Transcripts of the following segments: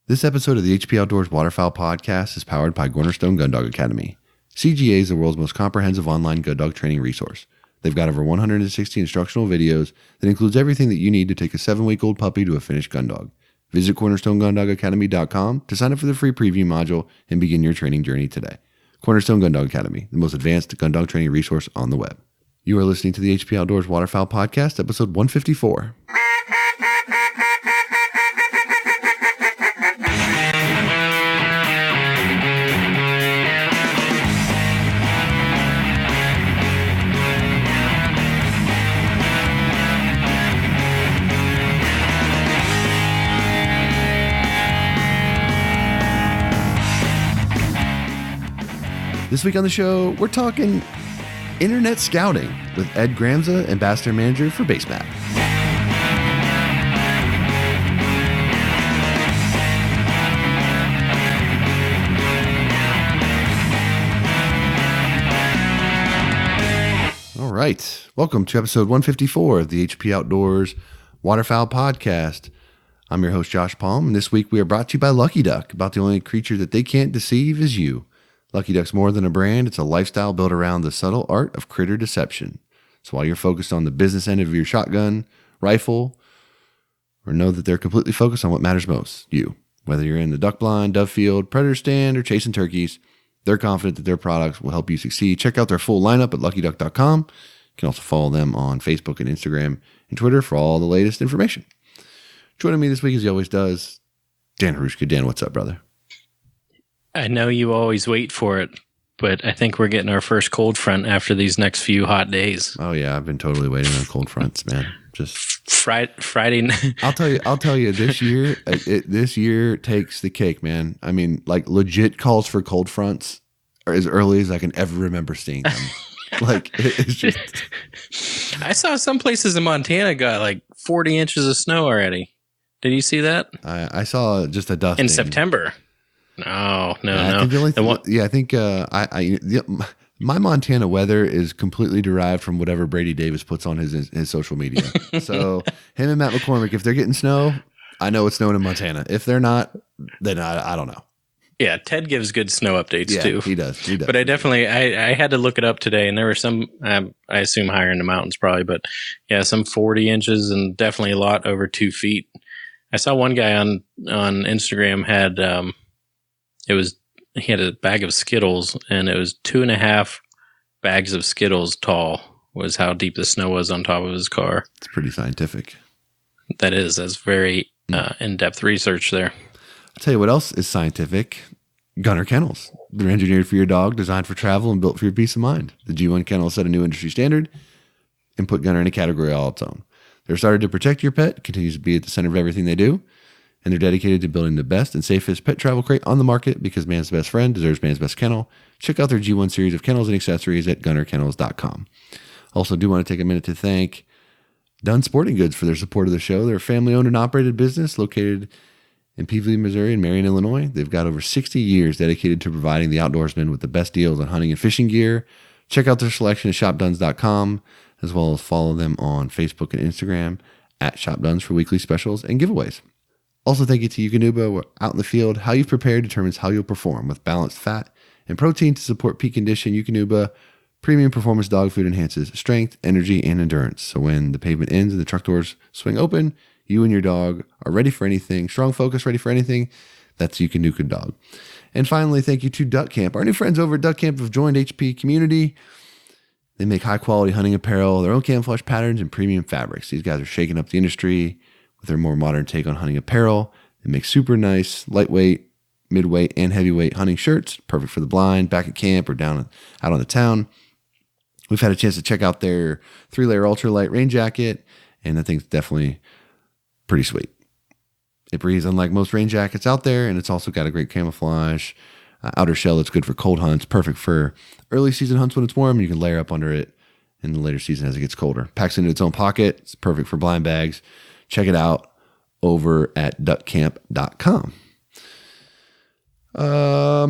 This episode of the HP Outdoors Waterfowl Podcast is powered by Cornerstone Gun Dog Academy. CGA is the world's most comprehensive online gun dog training resource. They've got over 160 instructional videos that includes everything that you need to take a 7-week-old puppy to a finished gun dog. Visit cornerstonegundogacademy.com to sign up for the free preview module and begin your training journey today. Cornerstone Gun Dog Academy, the most advanced gun dog training resource on the web. You are listening to the HP Outdoors Waterfowl Podcast, episode 154. This week on the show, we're talking internet scouting with Ed Gramza, Ambassador Manager for BaseMap. All right. Welcome to episode 154 of the HP Outdoors Waterfowl Podcast. I'm your host, Josh Palm, and this week we are brought to you by Lucky Duck. About the only creature that they can't deceive is you. Lucky Duck's more than a brand. It's a lifestyle built around the subtle art of critter deception. So while you're focused on the business end of your shotgun, rifle, or know that they're completely focused on what matters most, you. Whether you're in the duck blind, dove field, predator stand, or chasing turkeys, they're confident that their products will help you succeed. Check out their full lineup at luckyduck.com. You can also follow them on Facebook and Instagram and Twitter for all the latest information. Joining me this week, as he always does, Dan Harushka. Dan, what's up, brother? I know you always wait for it, but I think we're getting our first cold front after these next few hot days. Oh yeah, I've been totally waiting on cold fronts, man. Just Friday. I'll tell you. This year takes the cake, man. I mean, like legit calls for cold fronts are as early as I can ever remember seeing them. Like it's just. I saw some places in Montana got like 40 inches of snow already. Did you see that? I saw just a dusting in September. No. I think my Montana weather is completely derived from whatever Brady Davis puts on his social media. So him and Matt McCormick, if they're getting snow, I know it's snowing in Montana. If they're not, then I don't know. Yeah, Ted gives good snow updates too. He does. But I had to look it up today, and there were some, I assume higher in the mountains probably, but yeah, some 40 inches and definitely a lot over 2 feet. I saw one guy on Instagram had, he had a bag of Skittles, and it was 2.5 bags of Skittles tall was how deep the snow was on top of his car. It's pretty scientific. That's very in-depth research there. I'll tell you what else is scientific. Gunner kennels. They're engineered for your dog, designed for travel, and built for your peace of mind. The G1 kennel set a new industry standard and put Gunner in a category all its own. They're started to protect your pet, continues to be at the center of everything they do. And they're dedicated to building the best and safest pet travel crate on the market because man's best friend deserves man's best kennel. Check out their G1 series of kennels and accessories at gunnerkennels.com. Also do want to take a minute to thank Dunn Sporting Goods for their support of the show. They're a family-owned and operated business located in Peevely, Missouri and Marion, Illinois. They've got over 60 years dedicated to providing the outdoorsmen with the best deals on hunting and fishing gear. Check out their selection at shopduns.com, as well as follow them on Facebook and Instagram at shopduns for weekly specials and giveaways. Also, thank you to Eukanuba. Out in the field, how you've prepared determines how you'll perform. With balanced fat and protein to support peak condition, Eukanuba premium performance dog food enhances strength, energy, and endurance. So when the pavement ends and the truck doors swing open, you and your dog are ready for anything. Strong focus, ready for anything. That's Eukanuba Dog. And finally, thank you to Duck Camp. Our new friends over at Duck Camp have joined HP Community. They make high-quality hunting apparel, their own camouflage patterns, and premium fabrics. These guys are shaking up the industry with their more modern take on hunting apparel. They make super nice, lightweight, midweight, and heavyweight hunting shirts, perfect for the blind, back at camp, or out on the town. We've had a chance to check out their 3-layer ultralight rain jacket, and that thing's definitely pretty sweet. It breathes unlike most rain jackets out there, and it's also got a great camouflage outer shell that's good for cold hunts, perfect for early season hunts when it's warm. You can layer up under it in the later season as it gets colder. Packs into its own pocket. It's perfect for blind bags. Check it out over at duckcamp.com. All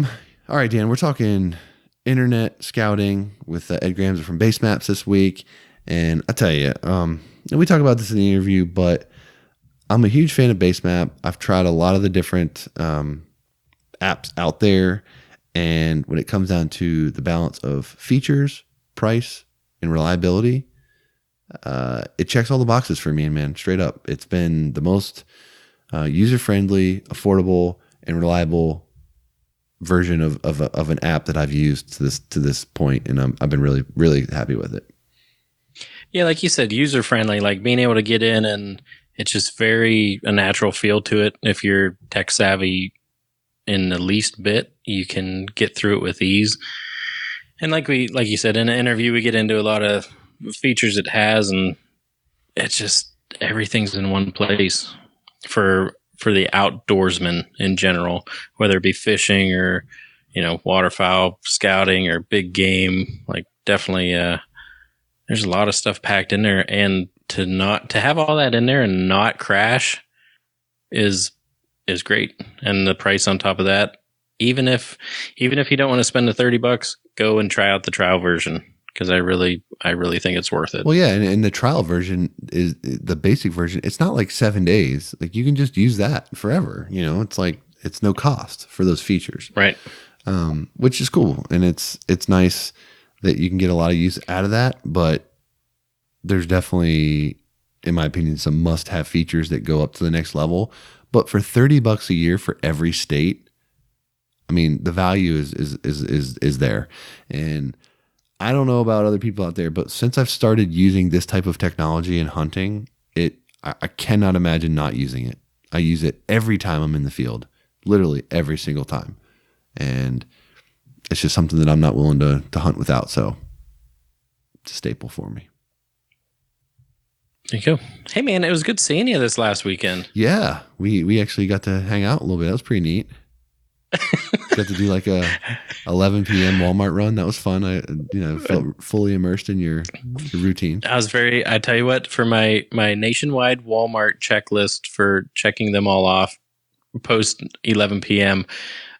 right, Dan, we're talking internet scouting with Ed Gramza from BaseMaps this week. And I tell you, we talk about this in the interview, but I'm a huge fan of BaseMap. I've tried a lot of the different apps out there. And when it comes down to the balance of features, price, and reliability, it checks all the boxes for me, man. Straight up. It's been the most user-friendly, affordable, and reliable version of an app that I've used to this point, and I've been really, really happy with it. Yeah, like you said, user-friendly, like being able to get in, and it's just a natural feel to it. If you're tech savvy in the least bit, you can get through it with ease. And like you said, in an interview, we get into a lot of features it has, and it's just everything's in one place for the outdoorsman in general, whether it be fishing or, waterfowl scouting or big game. Like definitely, there's a lot of stuff packed in there, and to have all that in there and not crash is great. And the price on top of that, even if you don't want to spend the $30, go and try out the trial version, because I really think it's worth it. Well, yeah, and the trial version is the basic version. It's not like 7 days. Like you can just use that forever. It's like it's no cost for those features, right? Which is cool, and it's nice that you can get a lot of use out of that. But there's definitely, in my opinion, some must-have features that go up to the next level. But for $30 a year for every state, I mean, the value is there. And I don't know about other people out there, but since I've started using this type of technology in hunting, I cannot imagine not using it. I use it every time I'm in the field, literally every single time. And it's just something that I'm not willing to hunt without. So it's a staple for me. There you go. Hey man, it was good seeing you this last weekend. Yeah, we actually got to hang out a little bit. That was pretty neat. Got to do like a 11 p.m. Walmart run. That was fun. I felt fully immersed in your routine. I tell you what, for my nationwide Walmart checklist for checking them all off post 11 p.m.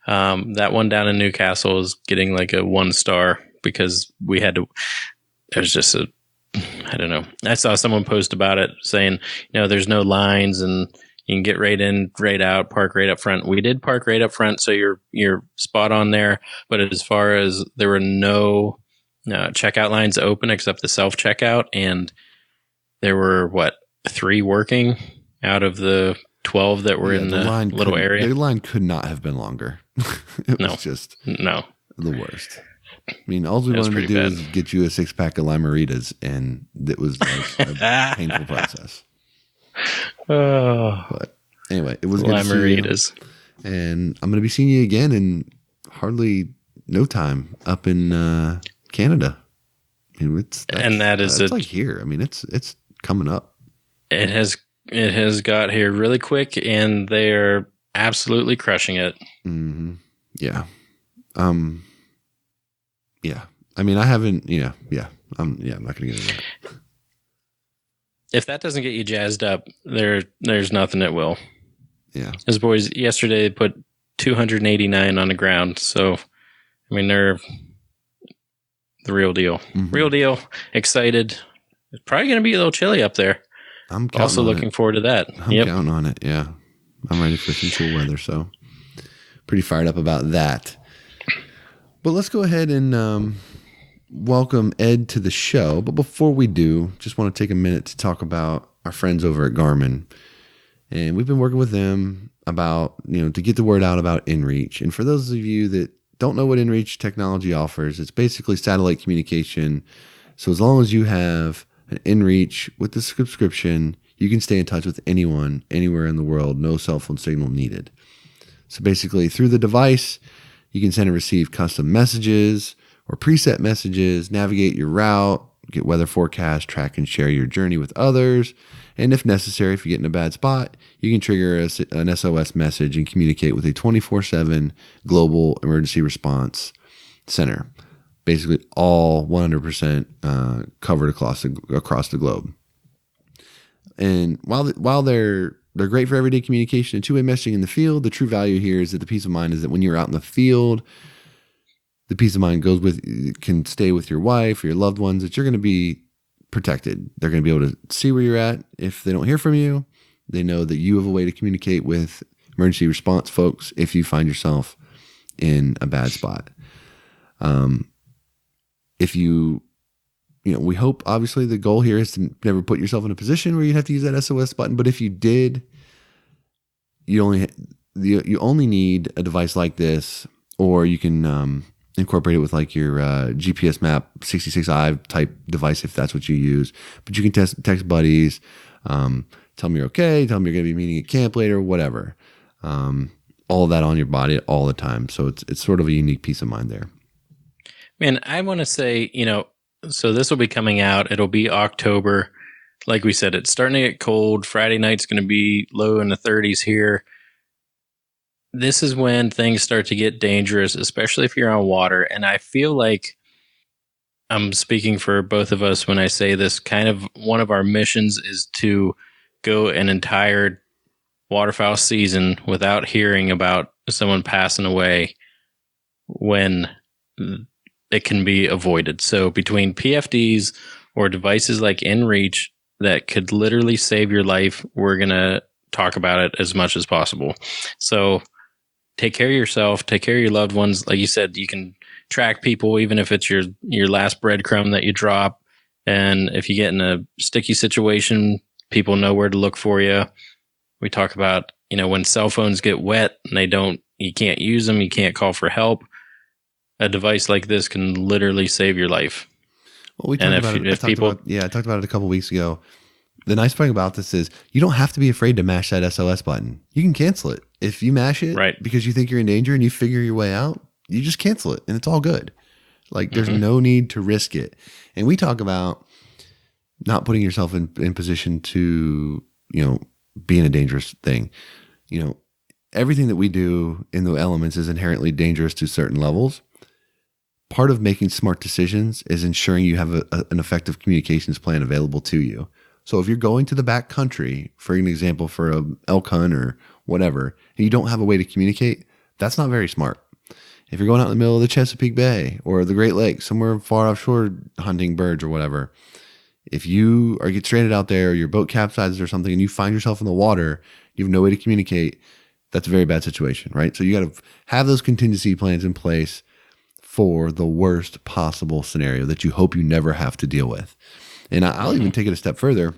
That one down in Newcastle is getting like a 1 star because we had to. It was just I don't know. I saw someone post about it saying, there's no lines and you can get right in, right out, park right up front. We did park right up front, so you're spot on there. But as far as there were no checkout lines open except the self checkout, and there were 3 working out of the 12 that were in the little area. The line could not have been longer. It was just the worst. I mean, all we wanted to do was get you a 6-pack of Limeritas, and it was like a painful process. Oh, but anyway, it was good to see you. And I'm going to be seeing you again in hardly no time up in Canada. I mean, it's like here. I mean, it's coming up. It has got here really quick, and they are absolutely crushing it. Mm-hmm. Yeah. Yeah. I mean, I haven't. Yeah. I'm not going to get into that. If that doesn't get you jazzed up, there's nothing that will. Yeah. His boys yesterday put 289 on the ground. So, I mean, they're the real deal. Mm-hmm. Real deal. Excited. It's probably going to be a little chilly up there. I'm also looking forward to that. I'm counting on it. Yeah. I'm ready for some cool weather. So, pretty fired up about that. But let's go ahead and welcome Ed to the show. But before we do, just want to take a minute to talk about our friends over at Garmin. And we've been working with them about, to get the word out about inReach. And for those of you that don't know what inReach technology offers, it's basically satellite communication. So as long as you have an inReach with the subscription, you can stay in touch with anyone, anywhere in the world, no cell phone signal needed. So basically through the device, you can send and receive custom messages or preset messages, navigate your route, get weather forecasts, track and share your journey with others. And if necessary, if you get in a bad spot, you can trigger an SOS message and communicate with a 24/7 global emergency response center. Basically all 100% covered across the globe. And while they're great for everyday communication and two-way messaging in the field, the true value here is that the peace of mind is that when you're out in the field, the peace of mind can stay with your wife or your loved ones, that you're going to be protected. They're going to be able to see where you're at if they don't hear from you. They know that you have a way to communicate with emergency response folks if you find yourself in a bad spot. If you know, we hope obviously the goal here is to never put yourself in a position where you'd have to use that SOS button. But if you did, you only need a device like this, or you can incorporate it with like your GPS map 66i type device if that's what you use. But you can text buddies, tell them you're okay, tell them you're going to be meeting at camp later, whatever. All of that on your body all the time. So it's sort of a unique peace of mind there. Man, I want to say, so this will be coming out. It'll be October. Like we said, it's starting to get cold. Friday night's going to be low in the 30s here. This is when things start to get dangerous, especially if you're on water. And I feel like I'm speaking for both of us when I say this. Kind of one of our missions is to go an entire waterfowl season without hearing about someone passing away when it can be avoided. So between PFDs or devices like InReach that could literally save your life, we're going to talk about it as much as possible. So take care of yourself, take care of your loved ones. Like you said, you can track people even if it's your last breadcrumb that you drop. And if you get in a sticky situation, people know where to look for you. We talk about, when cell phones get wet and you can't use them, you can't call for help. A device like this can literally save your life. Well, I talked about it a couple weeks ago. The nice thing about this is you don't have to be afraid to mash that SOS button. You can cancel it. If you mash it because you think you're in danger and you figure your way out, you just cancel it and it's all good. Like there's no need to risk it. And we talk about not putting yourself in position to, be in a dangerous thing. Everything that we do in the elements is inherently dangerous to certain levels. Part of making smart decisions is ensuring you have an effective communications plan available to you. So if you're going to the back country, for an example, for a elk hunt or whatever, and you don't have a way to communicate, that's not very smart. If you're going out in the middle of the Chesapeake Bay or the Great Lakes, somewhere far offshore hunting birds or whatever, if you get stranded out there or your boat capsizes or something and you find yourself in the water, you have no way to communicate, that's a very bad situation, right? So you got to have those contingency plans in place for the worst possible scenario that you hope you never have to deal with. And I'll even take it a step further.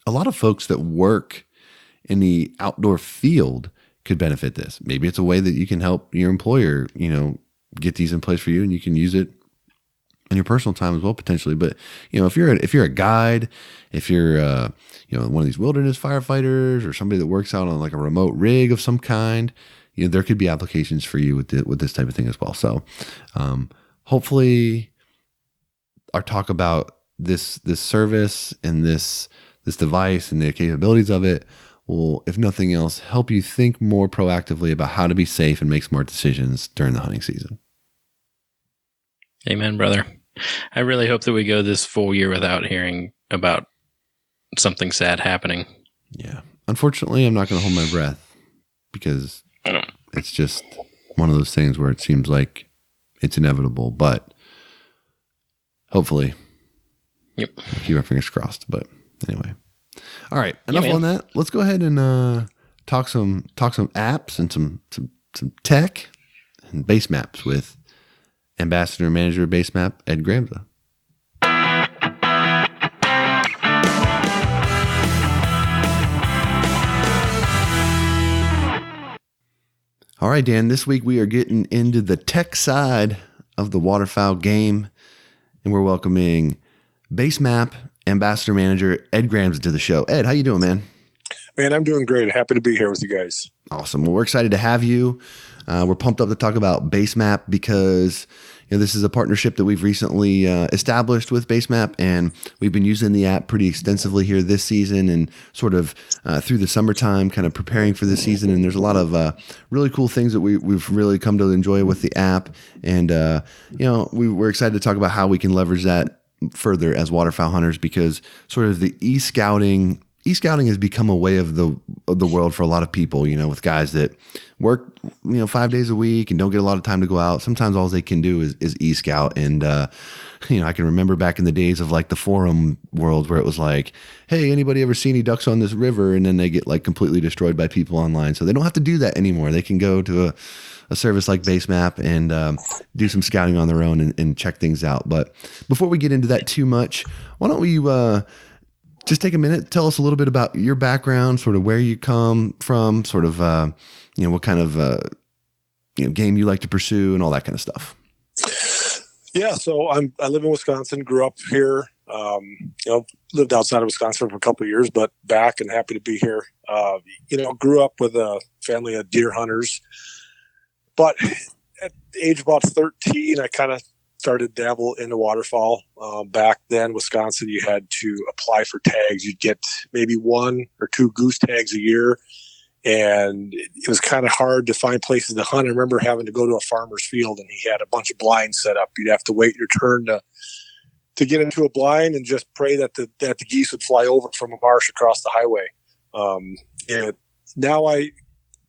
A lot of folks that work in the outdoor field could benefit this. Maybe it's a way that you can help your employer, get these in place for you and you can use it in your personal time as well, potentially. But, if you're a guide, if you're, one of these wilderness firefighters or somebody that works out on like a remote rig of some kind, there could be applications for you with this type of thing as well. So, hopefully our talk about this service and this device and the capabilities of it will, if nothing else, help you think more proactively about how to be safe and make smart decisions during the hunting season. Amen, brother. I really hope that we go this full year without hearing about something sad happening. Yeah. Unfortunately, I'm not going to hold my breath because it's just one of those things where it seems like it's inevitable, but hopefully keep our fingers crossed. But anyway, all right, enough on that. Let's go ahead and talk some apps and some tech and base maps with Ambassador and Manager of BaseMap, Ed Gramza. All right, Dan, this week we are getting into the tech side of the waterfowl game, and we're welcoming BaseMap Ambassador Manager Ed Gramza to the show. Ed, how you doing, man? Man, I'm doing great. Happy to be here with you guys. Awesome. Well, we're excited to have you. We're pumped up to talk about BaseMap because this is a partnership that we've recently established with BaseMap, and we've been using the app pretty extensively here this season and sort of through the summertime, kind of preparing for this season. And there's a lot of really cool things that we've really come to enjoy with the app. And, we're excited to talk about how we can leverage that further as waterfowl hunters, because sort of the e-scouting e-scouting has become a way of the world for a lot of people, with guys that work, 5 days a week and don't get a lot of time to go out. Sometimes all they can do is e-scout. And, I can remember back in the days of like the forum world where it was like, hey, anybody ever see any ducks on this river? And then they get like completely destroyed by people online. So they don't have to do that anymore. They can go to a service like BaseMap and do some scouting on their own and check things out. But before we get into that too much, why don't we just take a minute, tell us a little bit about your background, sort of where you come from, sort of, what kind of, game you like to pursue and all that kind of stuff. Yeah. So I live in Wisconsin, grew up here, lived outside of Wisconsin for a couple of years, but back and happy to be here. Grew up with a family of deer hunters, but at the age of about 13, I kind of started to dabble into waterfowl. Back then, Wisconsin, you had to apply for tags. You'd get maybe 1 or 2 goose tags a year, and it was kind of hard to find places to hunt. I remember having to go to a farmer's field, and he had a bunch of blinds set up. You'd have to wait your turn to get into a blind and just pray that the geese would fly over from a marsh across the highway. And now I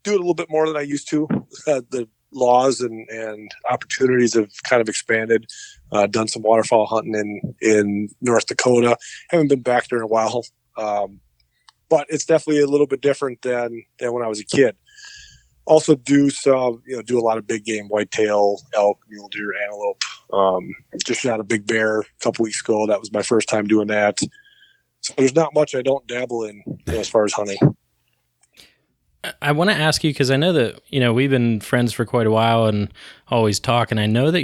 do it a little bit more than I used to. The laws and opportunities have kind of expanded. Done some waterfowl hunting in North Dakota. Haven't been back there in a while, but it's definitely a little bit different than when I was a kid. Also do a lot of big game, whitetail, elk, mule deer, antelope. Just shot a big bear a couple weeks ago. That was my first time doing that. So there's not much I don't dabble in as far as hunting. I want to ask you, because I know that, we've been friends for quite a while and always talk, and I know that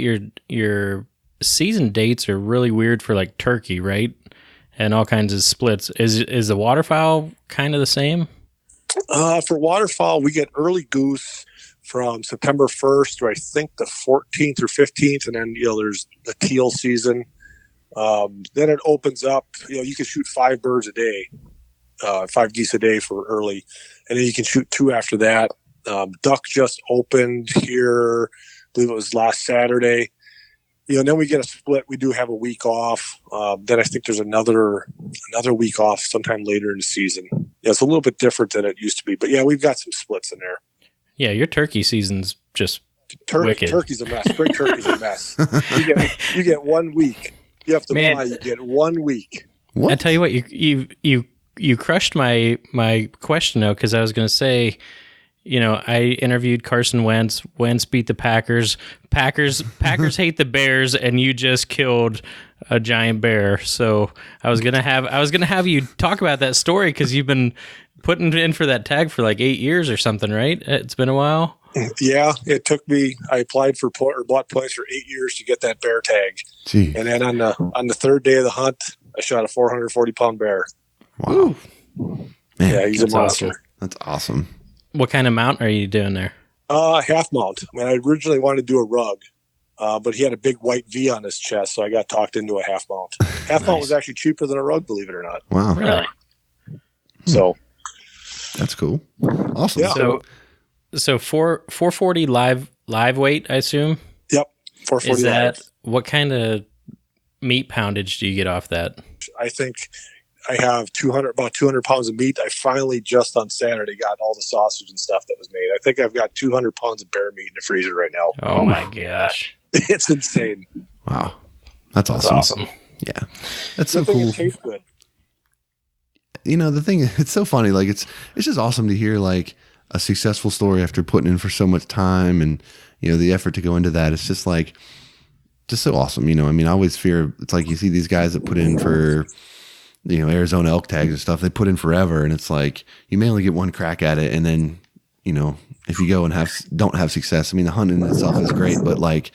your season dates are really weird for like turkey, right? And all kinds of splits. Is the waterfowl kind of the same? For waterfowl, we get early goose from September 1st to I think the 14th or 15th, and then there's the teal season. Then it opens up. You can shoot 5 birds a day. 5 geese a day for early, and then you can shoot 2 after that. Duck just opened here, I believe it was last Saturday. Then we get a split. We do have a week off. Then I think there's another week off sometime later in the season. Yeah, it's a little bit different than it used to be, but yeah, we've got some splits in there. Yeah, your turkey season's just wicked. Turkey's a mess. Spring turkey's a mess. You get 1 week. You have to buy. You get 1 week. What? I tell you what, you crushed my question though, because I was going to say, I interviewed Carson Wentz. Wentz beat the Packers. Packers hate the Bears, and you just killed a giant bear. So I was gonna have you talk about that story, because you've been putting in for that tag for like 8 years or something, right? It's been a while. Yeah, it took me. I applied for bought points for 8 years to get that bear tag. Gee. And then on the third day of the hunt, I shot a 440-pound bear. Wow. Man, yeah, he's a monster. Awesome. That's awesome. What kind of mount are you doing there? Half mount. I originally wanted to do a rug, but he had a big white V on his chest, so I got talked into a half mount. Half mount was actually cheaper than a rug, believe it or not. Wow. Really? So that's cool. Awesome. Yeah. So 440 live weight, I assume? Yep. 440 Is that, live. what kind of meat poundage do you get off that? I think I have about 200 pounds of meat. I finally just on Saturday got all the sausage and stuff that was made. I think I've got 200 pounds of bear meat in the freezer right now. Oh my gosh. It's insane. Wow. That's awesome. Yeah. That's so cool. It tastes good. The thing, it's so funny. Like it's just awesome to hear like a successful story after putting in for so much time and, the effort to go into that. It's just like, just so awesome. I always fear, it's like you see these guys that put in for, Arizona elk tags and stuff, they put in forever, and it's like you may only get one crack at it, and then if you go and don't have success, the hunting itself is great, but like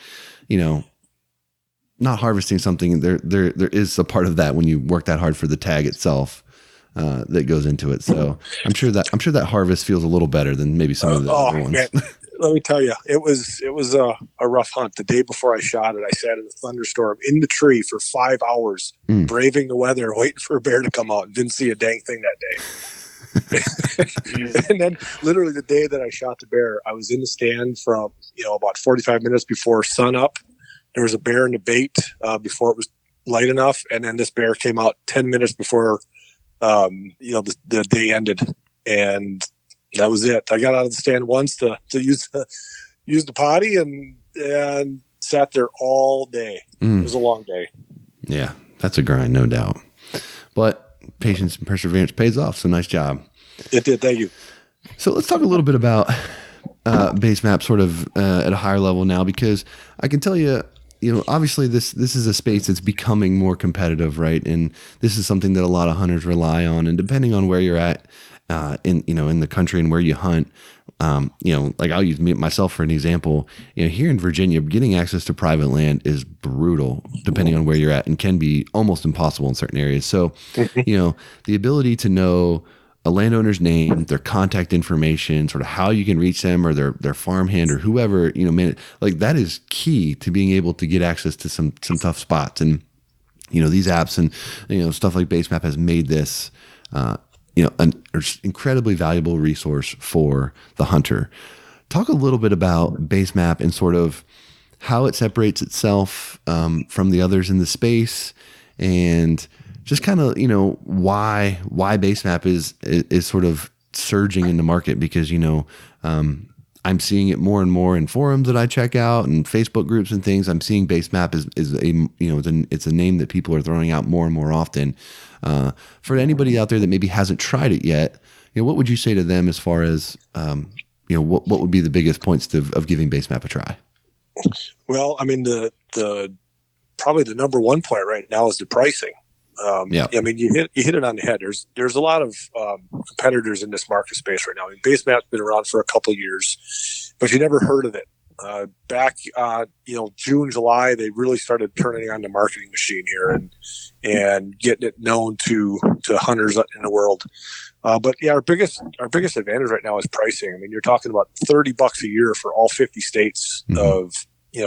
not harvesting something, there is a part of that when you work that hard for the tag itself that goes into it. So I'm sure that harvest feels a little better than maybe some of the other ones. Man. Let me tell you, it was a rough hunt. The day before I shot it, I sat in a thunderstorm in the tree for 5 hours, braving the weather, waiting for a bear to come out, and didn't see a dang thing that day. And then literally the day that I shot the bear, I was in the stand from, about 45 minutes before sun up. There was a bear in the bait before it was light enough. And then this bear came out 10 minutes before the day ended, and that was it. I got out of the stand once to use the potty and sat there all day. It was a long day. Yeah, that's a grind, no doubt. But patience and perseverance pays off. So nice job. It did. Thank you. So let's talk a little bit about BaseMap sort of at a higher level now, because I can tell you, obviously this is a space that's becoming more competitive, right? And this is something that a lot of hunters rely on. And depending on where you're at in the country and where you hunt, like I'll use myself for an example. Here in Virginia, getting access to private land is brutal, depending on where you're at, and can be almost impossible in certain areas. So, the ability to know a landowner's name, their contact information, sort of how you can reach them, or their farmhand or whoever, like that is key to being able to get access to some tough spots. And, these apps and, stuff like BaseMap has made this, an incredibly valuable resource for the hunter. Talk a little bit about BaseMap and sort of how it separates itself from the others in the space, and just kind of, why BaseMap is sort of surging in the market, because, I'm seeing it more and more in forums that I check out and Facebook groups and things. I'm seeing BaseMap is it's a name that people are throwing out more and more often. For anybody out there that maybe hasn't tried it yet, what would you say to them as far as, what would be the biggest points of giving BaseMap a try? Well, I mean, the probably the number one point right now is the pricing. I mean, you hit it on the head. There's a lot of competitors in this market space right now. I mean, BaseMap's been around for a couple of years, but you never heard of it. Back, June, July, they really started turning on the marketing machine here and getting it known to hunters in the world. But yeah, our biggest advantage right now is pricing. I mean, you're talking about $30 a year for all 50 states of,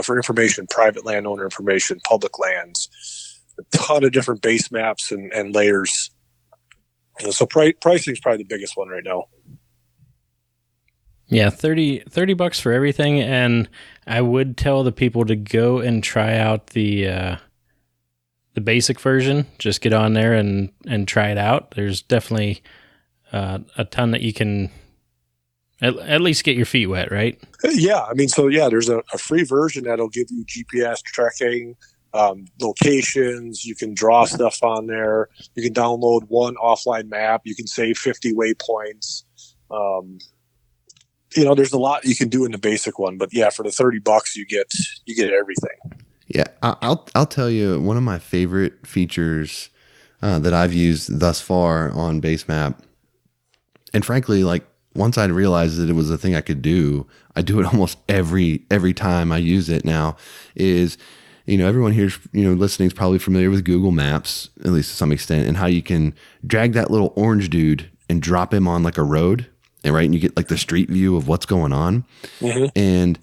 for information, private landowner information, public lands, a ton of different base maps and layers. So pricing is probably the biggest one right now. Yeah, $30 for everything, and I would tell the people to go and try out the basic version. Just get on there and try it out. There's definitely a ton that you can at least get your feet wet, right? Yeah, I mean, there's a free version that'll give you GPS tracking, locations. You can draw stuff on there. You can download one offline map. You can save 50 waypoints. There's a lot you can do in the basic one, but yeah, for the $30, you get everything. Yeah, I'll tell you, one of my favorite features that I've used thus far on BaseMap, and frankly, like once I realized that it was a thing I could do, I do it almost every time I use it now. Is everyone here, listening is probably familiar with Google Maps, at least to some extent, and how you can drag that little orange dude and drop him on like a road. And you get like the street view of what's going on. Mm-hmm. And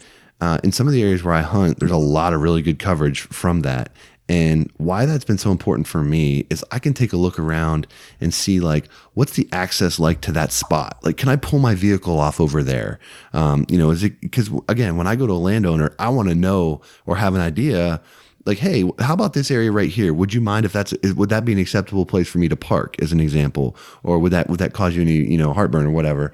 in some of the areas where I hunt, there's a lot of really good coverage from that. And why that's been so important for me is I can take a look around and see like, what's the access like to that spot? Like, can I pull my vehicle off over there? Is it, because again, when I go to a landowner, I want to know or have an idea like, hey, how about this area right here? Would you mind if would that be an acceptable place for me to park, as an example? Or would that cause you any, heartburn or whatever?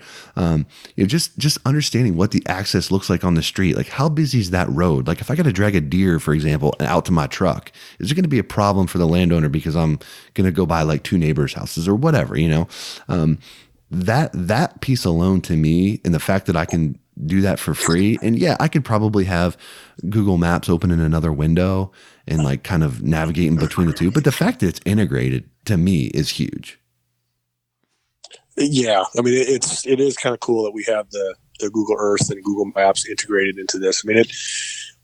Just understanding what the access looks like on the street. Like, how busy is that road? Like, if I got to drag a deer, for example, out to my truck, is it going to be a problem for the landowner because I'm going to go by like two neighbors' houses or whatever, that piece alone to me, and the fact that I can do that for free. And yeah, I could probably have Google Maps open in another window and like kind of navigating between the two. But the fact that it's integrated to me is huge. Yeah. I mean, it is kind of cool that we have the Google Earth and Google Maps integrated into this. I mean, it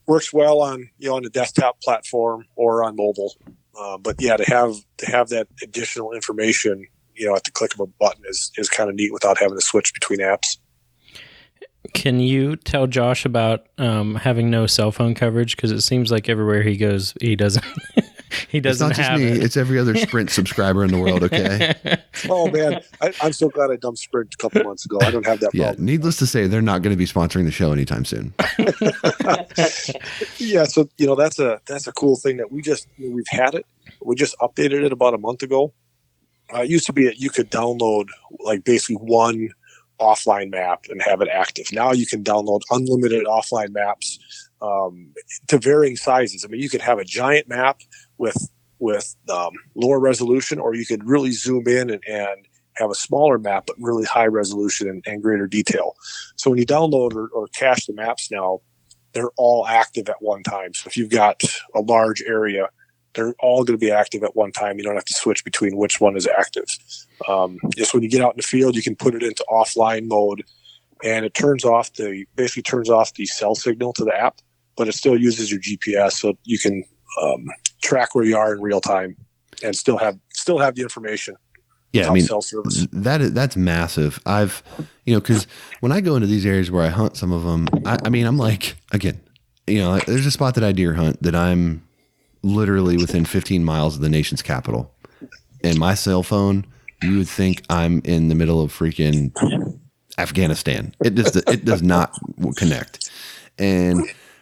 works well on the desktop platform or on mobile. But yeah, to have that additional information, at the click of a button is kind of neat without having to switch between apps. Can you tell Josh about having no cell phone coverage? Because it seems like everywhere he goes, he doesn't. He doesn't it's not have just me. it. It's every other Sprint subscriber in the world. Okay. Oh man, I'm so glad I dumped Sprint a couple months ago. I don't have that problem. Needless to say, they're not going to be sponsoring the show anytime soon. Yeah, so that's a cool thing that we've had it. We just updated it about a month ago. It used to be that you could download like basically one offline map and have it active. Now you can download unlimited offline maps to varying sizes. I mean, you could have a giant map with lower resolution, or you could really zoom in and have a smaller map but really high resolution and greater detail. So when you download or cache the maps now, they're all active at one time. So if you've got a large area, they're all going to be active at one time. You don't have to switch between which one is active. Just when you get out in the field, you can put it into offline mode, and it basically turns off the cell signal to the app, but it still uses your GPS, so you can track where you are in real time and still have the information. Yeah, I mean, cell service. that's massive. Because when I go into these areas where I hunt some of them, I mean, I'm like, again, there's a spot that I deer hunt that I'm literally within 15 miles of the nation's capital. And my cell phone, you would think I'm in the middle of freaking Afghanistan. It does not connect. And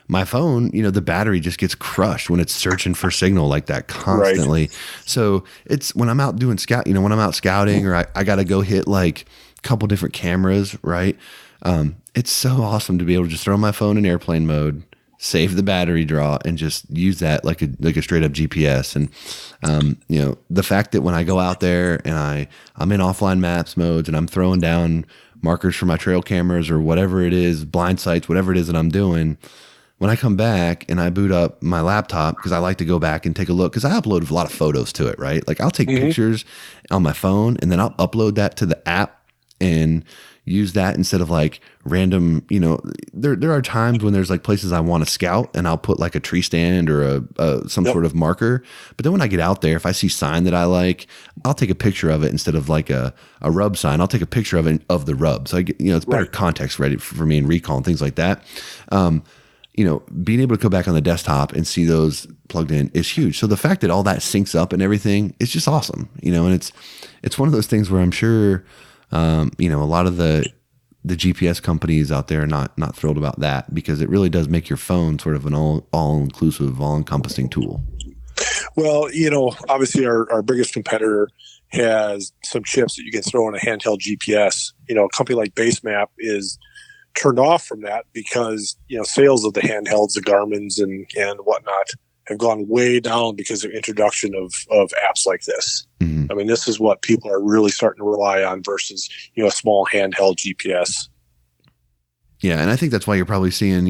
my phone, the battery just gets crushed when it's searching for signal like that constantly. Right. So it's when I'm out doing when I'm out scouting, or I got to go hit like a couple different cameras, right? It's so awesome to be able to just throw my phone in airplane mode, save the battery draw, and just use that like a straight up GPS. And, the fact that when I go out there and I'm in offline maps modes and I'm throwing down markers for my trail cameras or whatever it is, blind sights, whatever it is that I'm doing, when I come back and I boot up my laptop, because I like to go back and take a look, because I upload a lot of photos to it, right? Like I'll take pictures on my phone and then I'll upload that to the app and use that instead of like random, there are times when there's like places I want to scout and I'll put like a tree stand or some sort of marker. But then when I get out there, if I see sign that I like, I'll take a picture of it instead of like a rub sign. I'll take a picture of it of the rub. So I get, it's better context ready for me and recall and things like that. Being able to go back on the desktop and see those plugged in is huge. So the fact that all that syncs up and everything is just awesome, and it's one of those things where I'm sure, a lot of the GPS companies out there are not thrilled about that, because it really does make your phone sort of an all inclusive, all encompassing tool. Well, obviously our biggest competitor has some chips that you can throw in a handheld GPS. A company like BaseMap is turned off from that because sales of the handhelds, the Garmins and whatnot, have gone way down because of introduction of apps like this. Mm-hmm. I mean, this is what people are really starting to rely on versus a small handheld GPS. Yeah, and I think that's why you're probably seeing,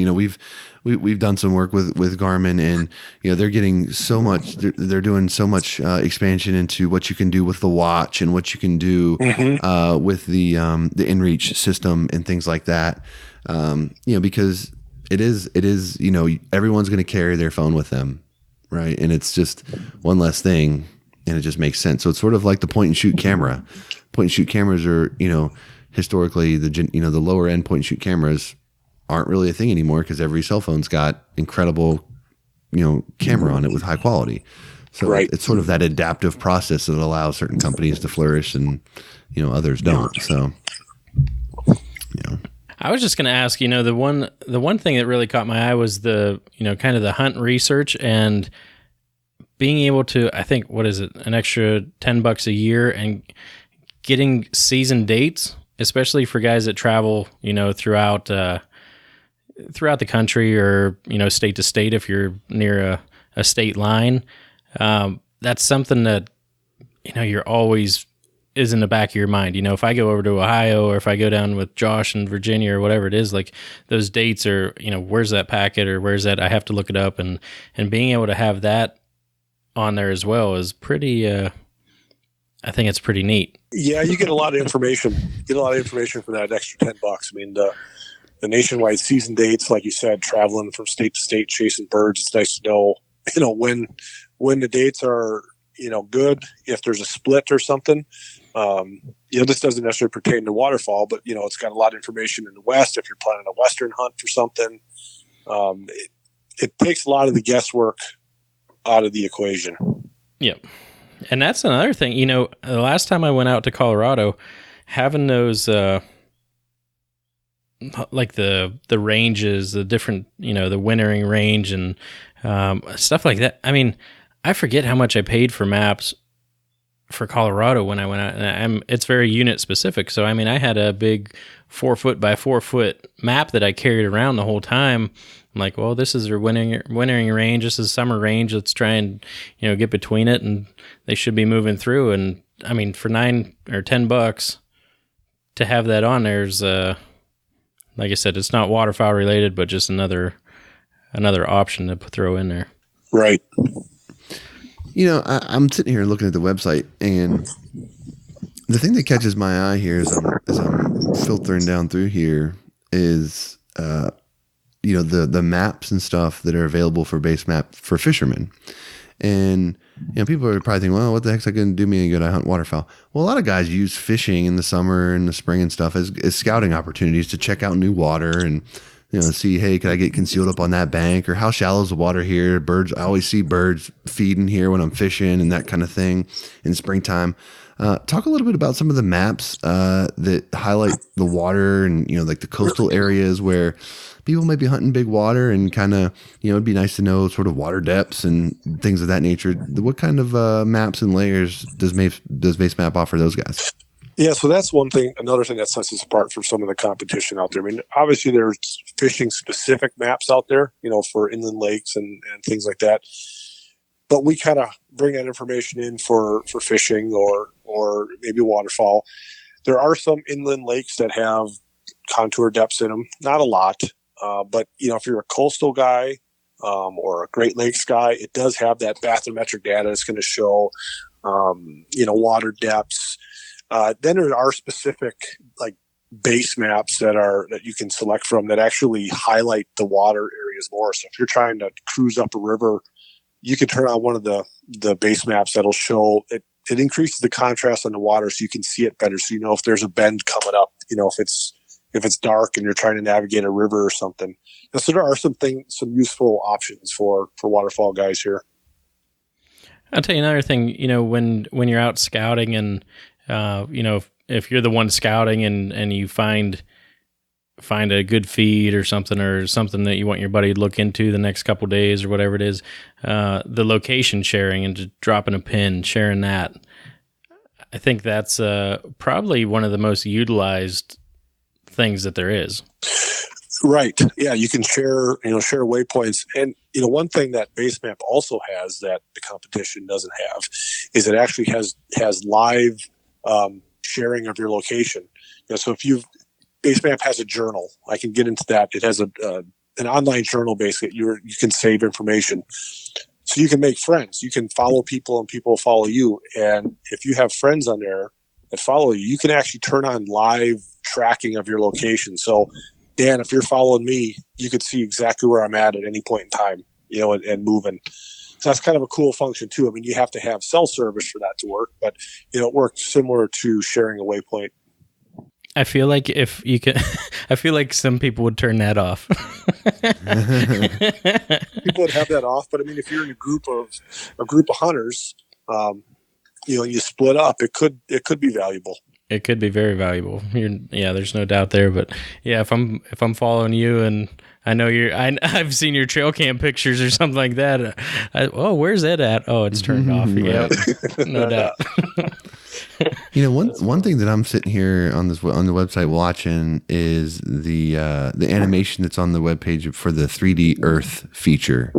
we've done some work with Garmin, and they're getting so much, they're doing so much expansion into what you can do with the watch and what you can do with the InReach system and things like that. Because it is everyone's going to carry their phone with them, right? And it's just one less thing, and it just makes sense. So it's sort of like the point and shoot camera. Point and shoot cameras are historically the lower end point and shoot cameras aren't really a thing anymore, because every cell phone's got incredible camera on it with high quality. So it's sort of that adaptive process that allows certain companies to flourish and others don't. So I was just going to ask, the one thing that really caught my eye was the kind of the hunt research and being able to, I think, what is it, an extra $10 a year, and getting season dates, especially for guys that travel, throughout the country or, state to state, if you're near a state line. That's something that, you're always is in the back of your mind. If I go over to Ohio, or if I go down with Josh in Virginia or whatever it is, like those dates are, where's that packet, or where's that? I have to look it up, and being able to have that on there as well is pretty, I think it's pretty neat. Yeah, you get a lot of information. For that extra $10. I mean, the nationwide season dates, like you said, traveling from state to state, chasing birds. It's nice to know, when the dates are, good. If there's a split or something, this doesn't necessarily pertain to waterfall, but it's got a lot of information in the West. If you're planning a Western hunt for something, it takes a lot of the guesswork out of the equation. Yep. And that's another thing, the last time I went out to Colorado, having those, like the ranges, the different, the wintering range and stuff like that. I mean, I forget how much I paid for maps for Colorado when I went out, and it's very unit specific. So, I mean, I had a big 4-foot by 4-foot map that I carried around the whole time. I'm like, well, this is their wintering range. This is summer range. Let's try and, get between it, and they should be moving through. And I mean, for $9 or $10 to have that on there's, like I said, it's not waterfowl related, but just another option to throw in there. Right. I'm sitting here looking at the website, and the thing that catches my eye here as I'm filtering down through here is, the maps and stuff that are available for BaseMap for fishermen. And, people are probably thinking, well, what the heck's that going to do me any good? I hunt waterfowl. Well, a lot of guys use fishing in the summer and the spring and stuff as scouting opportunities to check out new water and, see, hey, can I get concealed up on that bank, or how shallow is the water here? Birds, I always see birds feeding here when I'm fishing and that kind of thing in springtime. Talk a little bit about some of the maps that highlight the water and, like the coastal areas where people might be hunting big water, and kind of, it'd be nice to know sort of water depths and things of that nature. What kind of maps and layers does BaseMap offer those guys? Yeah, so that's another thing that sets us apart from some of the competition out there. I mean, obviously there's fishing specific maps out there, for inland lakes and things like that. But we kind of bring that information in for fishing or maybe waterfowl. There are some inland lakes that have contour depths in them, not a lot. But, if you're a coastal guy or a Great Lakes guy, it does have that bathymetric data. It's going to show, water depths. Then there are specific like base maps that you can select from that actually highlight the water areas more. So if you're trying to cruise up a river, you can turn on one of the base maps that'll show it. It increases the contrast on the water so you can see it better. So if there's a bend coming up, if it's dark and you're trying to navigate a river or something. And so there are some useful options for waterfowl guys here. I'll tell you another thing. When you're out scouting and if you're the one scouting and you find a good feed or something that you want your buddy to look into the next couple days or whatever it is, the location sharing and just dropping a pin, sharing that. I think that's probably one of the most utilized things that there is. Right. Yeah, you can share waypoints. And, one thing that BaseMap also has that the competition doesn't have is it actually has live sharing of your location. So if BaseMap has a journal, I can get into that. It has an online journal, basically. You can save information. So you can make friends. You can follow people and people follow you. And if you have friends on there that follow you, you can actually turn on live tracking of your location. So, Dan, if you're following me, you could see exactly where I'm at any point in time, and moving. So that's kind of a cool function too. I mean, you have to have cell service for that to work, but it works similar to sharing a waypoint. I feel like if you can, I feel like some people would turn that off. People would have that off, but I mean, if you're in a group of hunters, you split up, it could be valuable. It could be very valuable. There's no doubt there. But yeah, if I'm following you and I know I've seen your trail cam pictures or something like that. Where's Ed at? Oh, it's turned off. Yeah, no doubt. One thing that I'm sitting here on the website watching is the animation that's on the webpage for the 3D Earth feature.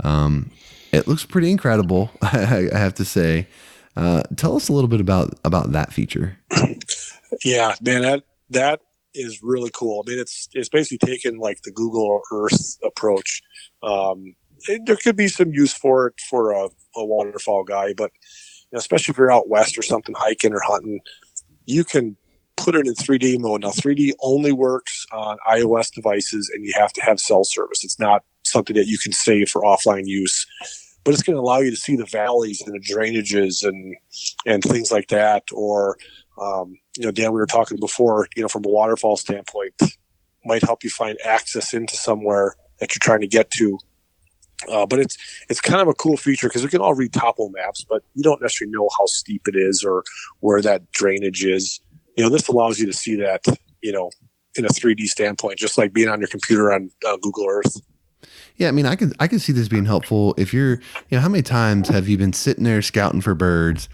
It looks pretty incredible, I have to say. Tell us a little bit about that feature. Yeah, man, that is really cool. I mean, it's basically taken like the Google Earth approach. There could be some use for it for a waterfowl guy, but especially if you're out west or something, hiking or hunting, you can put it in 3D mode. Now, 3D only works on iOS devices, and you have to have cell service. It's not something that you can save for offline use. But it's going to allow you to see the valleys and the drainages and things like that. Or, Dan, we were talking before, from a waterfall standpoint, might help you find access into somewhere that you're trying to get to. But it's kind of a cool feature because we can all read topo maps, but you don't necessarily know how steep it is or where that drainage is. This allows you to see that, in a 3D standpoint, just like being on your computer on Google Earth. Yeah, I mean, I can see this being helpful if you're, how many times have you been sitting there scouting for birds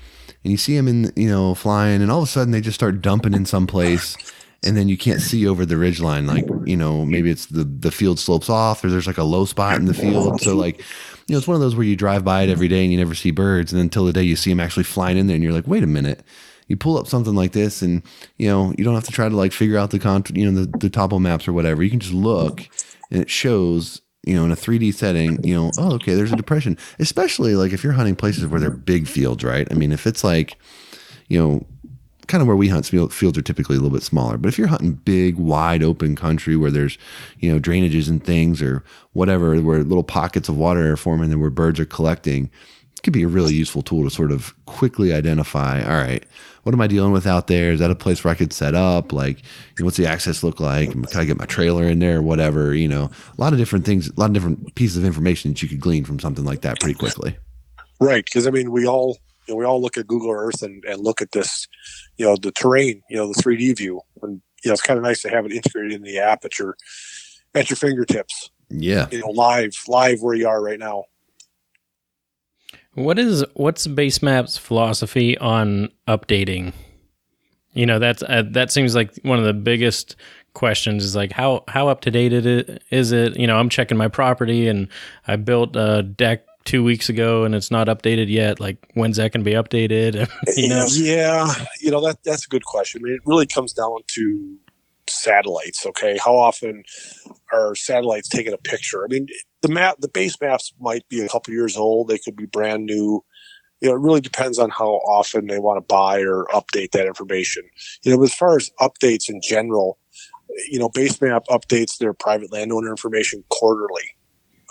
and you see them flying, and all of a sudden they just start dumping in some place, and then you can't see over the ridge line. Like, maybe it's the field slopes off, or there's like a low spot in the field. So like, it's one of those where you drive by it every day and you never see birds, and then until the day you see them actually flying in there, and you're like, wait a minute. You pull up something like this, and you don't have to try to like figure out the topo maps or whatever. You can just look, and it shows in a 3D setting. Oh, okay, there's a depression. Especially like if you're hunting places where they're big fields, right? I mean, if it's like, kind of where we hunt, fields are typically a little bit smaller. But if you're hunting big, wide open country where there's drainages and things or whatever, where little pockets of water are forming and where birds are collecting, it could be a really useful tool to sort of quickly identify, all right, what am I dealing with out there? Is that a place where I could set up? Like, what's the access look like? Can I get my trailer in there or whatever? A lot of different things, a lot of different pieces of information that you could glean from something like that pretty quickly. Right. Because, I mean, we all look at Google Earth and look at this, the terrain, the 3D view. And, it's kind of nice to have it integrated in the app at your fingertips. Yeah. Live where you are right now. What's BaseMap's philosophy on updating? That seems like one of the biggest questions is like how up to date is it? I'm checking my property and I built a deck 2 weeks ago and it's not updated yet. Like, when's that going to be updated? Yeah, that's a good question. I mean, it really comes down to satellites. Okay, how often are satellites taking a picture? I mean, the base maps might be a couple years old. They could be brand new. It really depends on how often they want to buy or update that information. As far as updates in general, BaseMap updates their private landowner information quarterly.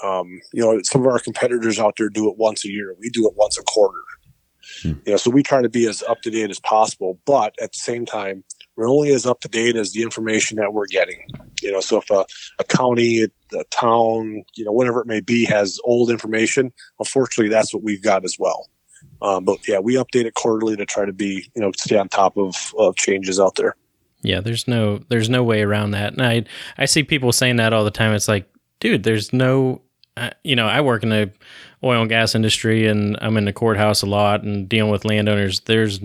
Some of our competitors out there do it once a year. We do it once a quarter. So we try to be as up to date as possible, but at the same time, we're only as up to date as the information that we're getting. So if a county, a town, whatever it may be, has old information, unfortunately, that's what we've got as well. But yeah, we update it quarterly to try to be, stay on top of changes out there. Yeah, there's no way around that. And I see people saying that all the time. It's like, dude, there's no, I work in the oil and gas industry and I'm in the courthouse a lot and dealing with landowners. There's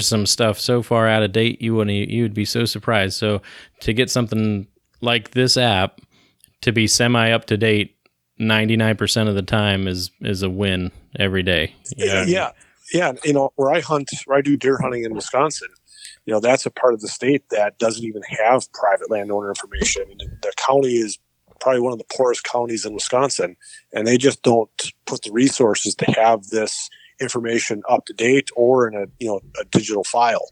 some stuff so far out of date you would be so surprised. So to get something like this app to be semi up to date 99% of the time is a win every day. Yeah. Where I do deer hunting in Wisconsin, that's a part of the state that doesn't even have private landowner information. I mean, the county is probably one of the poorest counties in Wisconsin, and they just don't put the resources to have this information up to date or in a digital file.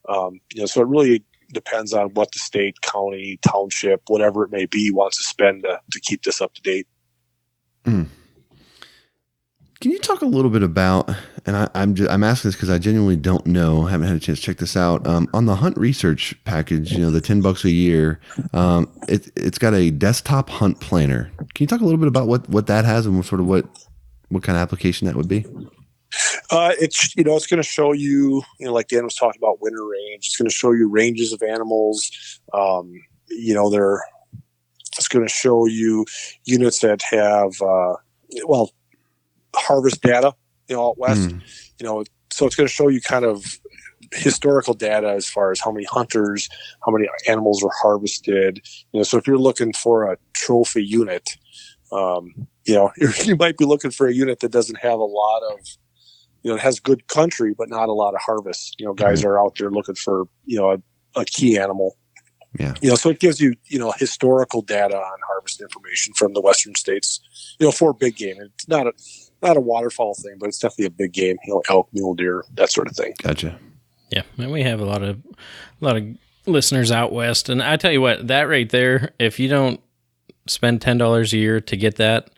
So it really depends on what the state, county, township, whatever it may be, wants to spend to keep this up to date. Mm. Can you talk a little bit about, and I'm asking this because I genuinely don't know, haven't had a chance to check this out, on the hunt research package, the $10 a year, it's got a desktop hunt planner. Can you talk a little bit about what that has and what kind of application that would be? It's going to show you, like Dan was talking about winter range. It's going to show you ranges of animals. It's going to show you units that have, harvest data, out west. So it's going to show you kind of historical data as far as how many hunters, how many animals were harvested. So if you're looking for a trophy unit, you might be looking for a unit that doesn't have a lot of, it has good country, but not a lot of harvest. Guys are out there looking for, a key animal. Yeah. So it gives you, historical data on harvest information from the western states, for big game. It's not a waterfowl thing, but it's definitely a big game, elk, mule deer, that sort of thing. Gotcha. Yeah. And we have a lot of listeners out west. And I tell you what, that right there, if you don't spend $10 a year to get that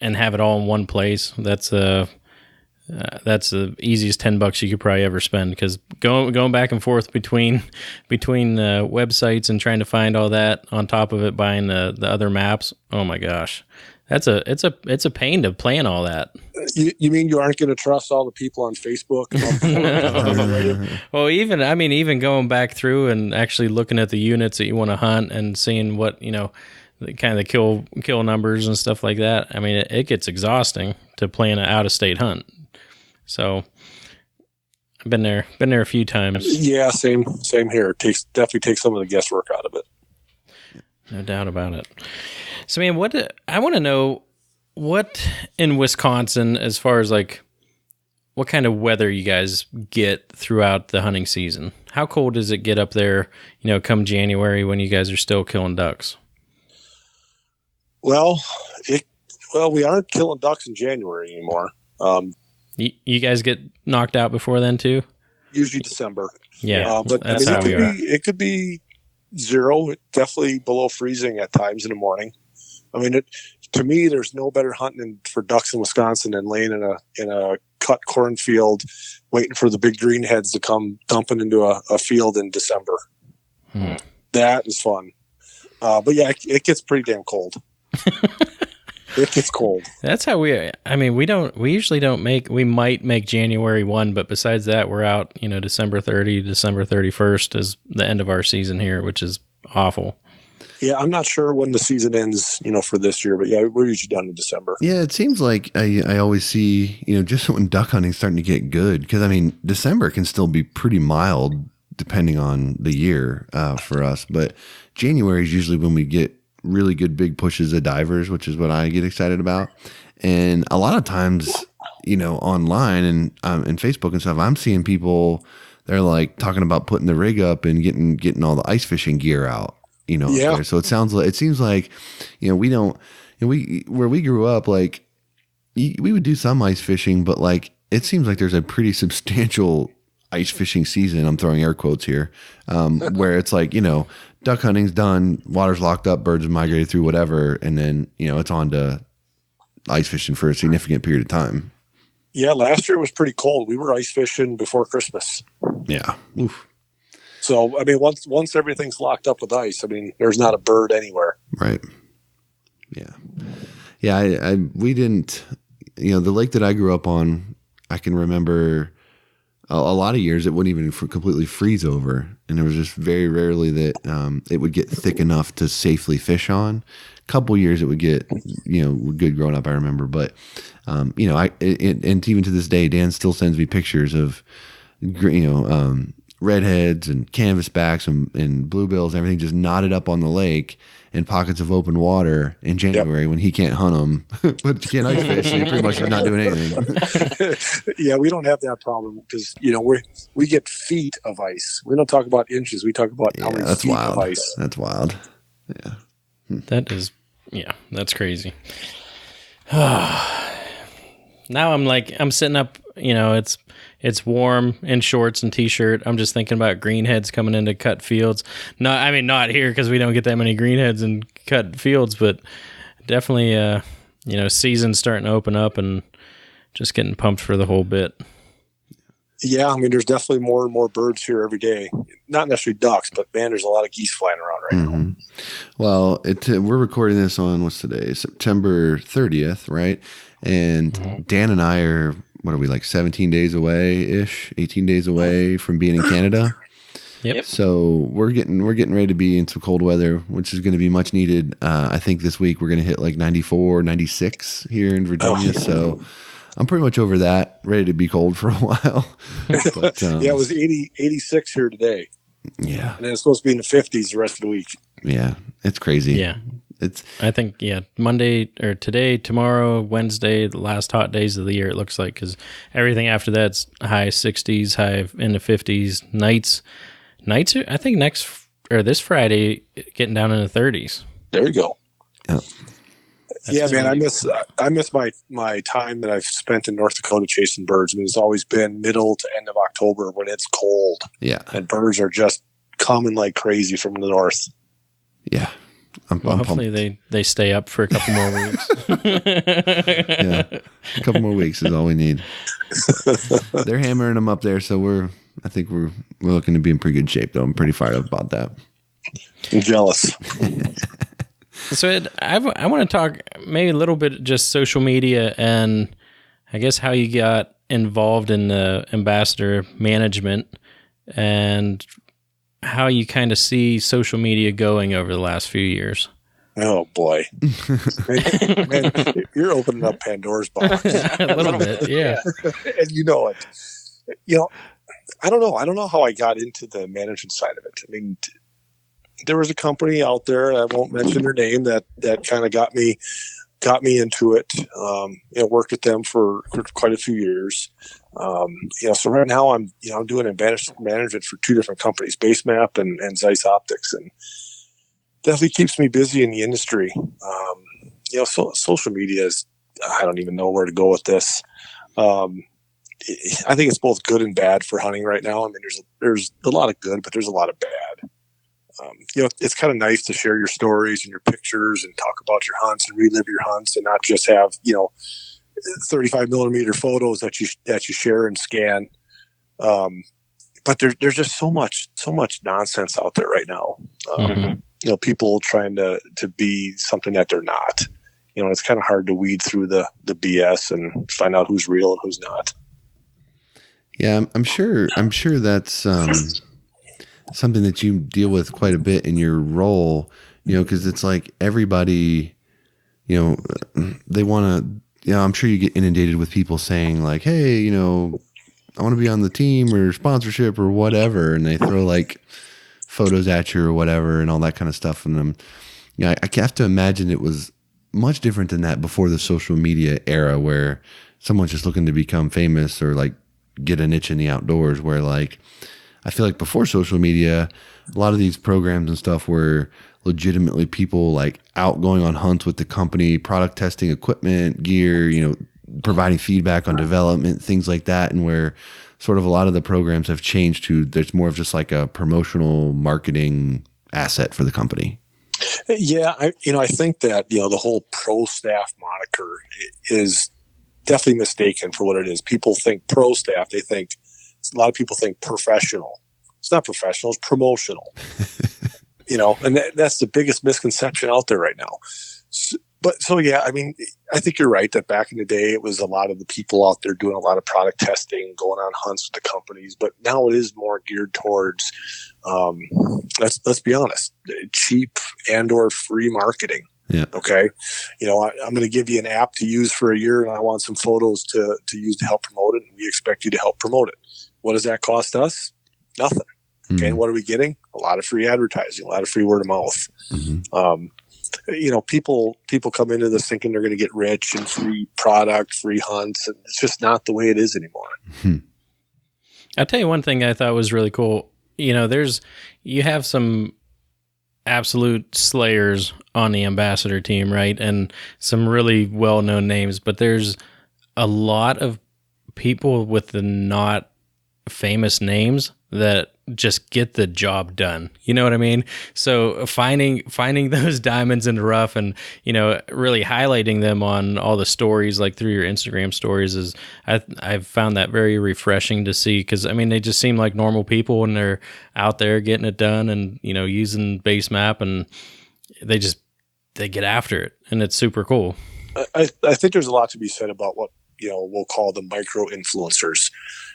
and have it all in one place, that's the easiest $10 you could probably ever spend, because going back and forth between websites and trying to find all that on top of it, buying the other maps. Oh my gosh, it's a pain to plan all that. You mean you aren't going to trust all the people on Facebook? Well, even going back through and actually looking at the units that you want to hunt and seeing what kind of the kill numbers and stuff like that. I mean, it gets exhausting to plan an out of state hunt. So I've been there a few times. Yeah, same here. It definitely takes some of the guesswork out of it. No doubt about it. So, man, I want to know what in Wisconsin, as far as like, what kind of weather you guys get throughout the hunting season? How cold does it get up there, come January when you guys are still killing ducks? Well, we aren't killing ducks in January anymore. You guys get knocked out before then too? Usually December. Yeah, but that's how we are. It could be 0, definitely below freezing at times in the morning. I mean, to me, there's no better hunting for ducks in Wisconsin than laying in a cut cornfield, waiting for the big greenheads to come dumping into a field in December. That is fun. But yeah, it gets pretty damn cold. It gets cold. That's how we usually we might make January 1, but besides that, we're out, December 30, December 31st is the end of our season here, which is awful. Yeah, I'm not sure when the season ends, for this year, but yeah, we're usually done in December. Yeah, it seems like I always see, just when duck hunting's starting to get good, because I mean, December can still be pretty mild depending on the year for us, but January is usually when we get really good big pushes of divers, which is what I get excited about. And a lot of times, online and Facebook and stuff, I'm seeing people, they're like talking about putting the rig up and getting all the ice fishing gear out, Yeah. there. So it seems like, we don't, where we grew up, like we would do some ice fishing, but like, it seems like there's a pretty substantial ice fishing season. I'm throwing air quotes here, where it's like, duck hunting's done, water's locked up, birds have migrated through, whatever, and then it's on to ice fishing for a significant period of time. Yeah, last year was pretty cold. We were ice fishing before Christmas. Yeah. Oof. So I mean, once everything's locked up with ice, I mean, there's not a bird anywhere. Right. Yeah. Yeah. We didn't. The lake that I grew up on, I can remember a lot of years it wouldn't even completely freeze over, and there was just very rarely that it would get thick enough to safely fish on. A couple years it would get good growing up, I remember, but and even to this day, Dan still sends me pictures of redheads and canvasbacks and bluebills and everything just knotted up on the lake in pockets of open water in January when he can't hunt them, but you can't ice fish, so you pretty much are not doing anything. Yeah, we don't have that problem because we get feet of ice. We don't talk about inches. We talk about how many feet of ice. That's wild. Yeah, that's crazy. Now I'm sitting up. It's warm in shorts and t-shirt. I'm just thinking about greenheads coming into cut fields. Not here because we don't get that many greenheads in cut fields, but definitely, season's starting to open up and just getting pumped for the whole bit. Yeah, I mean, there's definitely more and more birds here every day. Not necessarily ducks, but man, there's a lot of geese flying around right now. Well, we're recording this on what's today, September 30th, right? And Dan and I are, what are we, like 17 days away-ish, 18 days away from being in Canada? Yep. So we're getting ready to be in some cold weather, which is going to be much needed. I think this week we're going to hit like 94, 96 here in Virginia. So I'm pretty much over that, ready to be cold for a while. But, yeah, it was 86 here today. Yeah. And then it's supposed to be in the 50s the rest of the week. Yeah, it's crazy. Yeah. I think, Monday or today, tomorrow, Wednesday, the last hot days of the year, it looks like, because everything after that's high 60s, high in the 50s. Nights are, I think this Friday, getting down in the 30s. There you go. Yeah. Yeah, man, I miss my time that I've spent in North Dakota chasing birds. I mean, it's always been middle to end of October when it's cold. Yeah. And birds are just coming like crazy from the north. Yeah. Hopefully they stay up for a couple more weeks. Yeah, a couple more weeks is all we need. They're hammering them up there, so I think we're looking to be in pretty good shape, though. I'm pretty fired up about that. I'm jealous. So Ed, I want to talk maybe a little bit just social media and I guess how you got involved in the ambassador management and how you kind of see social media going over the last few years. Oh boy, man, you're opening up Pandora's box. A little bit, yeah. And you know it. You know, I don't know. I don't know how I got into the management side of it. I mean, there was a company out there, I won't mention their name, that kind of got me into it. Worked with them for quite a few years. So right now I'm doing advanced management for two different companies, BaseMap and Zeiss Optics, and definitely keeps me busy in the industry. So social media is, I don't even know where to go with this. I think it's both good and bad for hunting right now. I mean, there's a lot of good, but there's a lot of bad. It's kind of nice to share your stories and your pictures and talk about your hunts and relive your hunts, and not just have 35 millimeter photos that you share and scan. But there's just so much nonsense out there right now. People trying to be something that they're not. It's kind of hard to weed through the BS and find out who's real and who's not. Yeah, I'm sure that's something that you deal with quite a bit in your role, because it's like everybody, they want to, I'm sure you get inundated with people saying like, hey, I want to be on the team or sponsorship or whatever. And they throw like photos at you or whatever and all that kind of stuff. And I have to imagine it was much different than that before the social media era, where someone's just looking to become famous or like get a niche in the outdoors, where like, I feel like before social media, a lot of these programs and stuff were legitimately people like out going on hunts with the company, product testing equipment, gear, providing feedback on development, things like that. And where sort of a lot of the programs have changed to, there's more of just like a promotional marketing asset for the company. Yeah. I think that, the whole pro staff moniker is definitely mistaken for what it is. People think pro staff, a lot of people think professional. It's not professional, it's promotional. And that's the biggest misconception out there right now. I mean, I think you're right that back in the day, it was a lot of the people out there doing a lot of product testing, going on hunts with the companies. But now it is more geared towards, let's be honest, cheap and/or free marketing. Yeah. Okay. I'm going to give you an app to use for a year, and I want some photos to use to help promote it. And we expect you to help promote it. What does that cost us? Nothing. Okay. And what are we getting? A lot of free advertising, a lot of free word of mouth. People come into this thinking they're going to get rich and free product, free hunts. And it's just not the way it is anymore. I'll tell you one thing I thought was really cool. You have some absolute slayers on the ambassador team, right? And some really well-known names, but there's a lot of people with the not famous names that just get the job done. You know what I mean? So finding those diamonds in the rough and, really highlighting them on all the stories, like through your Instagram stories, is I've found that very refreshing to see. Cause I mean, they just seem like normal people and they're out there getting it done and, using BaseMap, and they get after it, and it's super cool. I think there's a lot to be said about what, we'll call the micro influencers,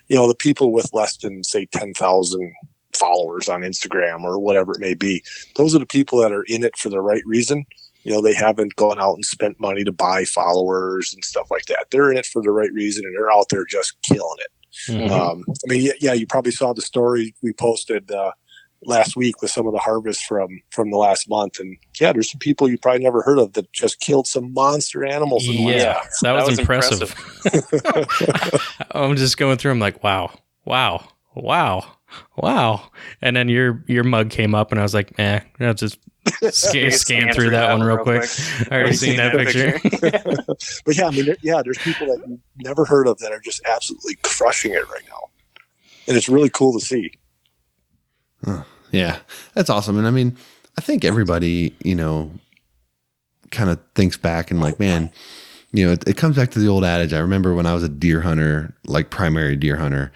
the people with less than, say, 10,000 followers on Instagram or whatever it may be. Those are the people that are in it for the right reason. They haven't gone out and spent money to buy followers and stuff like that. They're in it for the right reason, and they're out there just killing it. You probably saw the story we posted last week with some of the harvest from the last month, and there's some people you probably never heard of that just killed some monster animals. That was impressive. I'm just going through. I'm like, wow, and then your mug came up, and I was like, I'll just scan through that one real quick. I already seen that picture. But there's people that you never heard of that are just absolutely crushing it right now, and it's really cool to see. Yeah, that's awesome. And I mean, I think everybody, kind of thinks back and like, man, it comes back to the old adage. I remember when I was a deer hunter, like primary deer hunter,